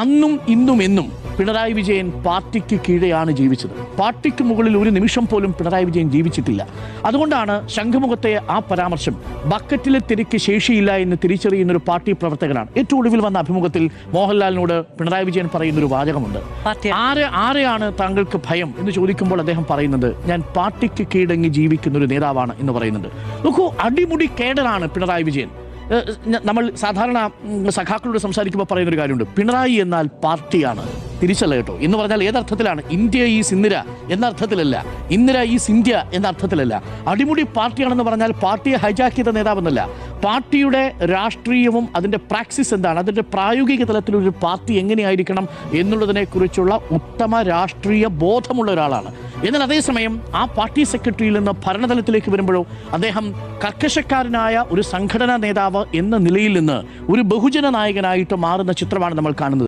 അന്നും ഇന്നും എന്നും പിണറായി വിജയൻ പാർട്ടിക്ക് കീഴെയാണ് ജീവിച്ചത്. പാർട്ടിക്ക് മുകളിൽ ഒരു നിമിഷം പോലും പിണറായി വിജയൻ ജീവിച്ചിട്ടില്ല. അതുകൊണ്ടാണ് ശംഖുമുഖത്തെ ആ പരാമർശം ബക്കറ്റിലെ തിരക്ക് ശേഷിയില്ല എന്ന് തിരിച്ചറിയുന്ന ഒരു പാർട്ടി പ്രവർത്തകനാണ്. ഏറ്റവും ഒടുവിൽ വന്ന അഭിമുഖത്തിൽ മോഹൻലാലിനോട് പിണറായി വിജയൻ പറയുന്നൊരു വാചകമുണ്ട്. ആരെയാണ് താങ്കൾക്ക് ഭയം എന്ന് ചോദിക്കുമ്പോൾ അദ്ദേഹം പറയുന്നത്, ഞാൻ പാർട്ടിക്ക് കീഴടങ്ങി ജീവിക്കുന്ന ഒരു നേതാവാണ് എന്ന് പറയുന്നുണ്ട്. നോക്കൂ, അടിമുടി കേഡറാണ് പിണറായി വിജയൻ. നമ്മൾ സാധാരണ സഖാക്കളോട് സംസാരിക്കുമ്പോൾ പറയുന്നൊരു കാര്യമുണ്ട്, പിണറായി എന്നാൽ പാർട്ടിയാണ്. തിരിച്ചല്ല കേട്ടോ. എന്ന് പറഞ്ഞാൽ ഏതർത്ഥത്തിലാണ്? ഇന്ത്യ ഈസ് ഇന്ദിര എന്ന അർത്ഥത്തിലല്ല, ഇന്ദിര ഈസ് ഇന്ത്യ എന്ന അർത്ഥത്തിലല്ല. അടിമുടി പാർട്ടിയാണെന്ന് പറഞ്ഞാൽ പാർട്ടിയെ ഹൈജാക്ക് ചെയ്ത നേതാവെന്നല്ല, പാർട്ടിയുടെ രാഷ്ട്രീയവും അതിൻ്റെ പ്രാക്സിസ് എന്താണ്, അതിൻ്റെ പ്രായോഗിക തലത്തിലൊരു പാർട്ടി എങ്ങനെയായിരിക്കണം എന്നുള്ളതിനെ കുറിച്ചുള്ള ഉത്തമ രാഷ്ട്രീയ ബോധമുള്ള ഒരാളാണ്. എന്നാൽ അതേസമയം ആ പാർട്ടി സെക്രട്ടറിയിൽ നിന്ന് ഭരണതലത്തിലേക്ക് വരുമ്പോഴോ അദ്ദേഹം കർക്കശക്കാരനായ ഒരു സംഘടനാ നേതാവ് എന്ന നിലയിൽ നിന്ന് ഒരു ബഹുജന നായകനായിട്ട് മാറുന്ന ചിത്രമാണ് നമ്മൾ കാണുന്നത്.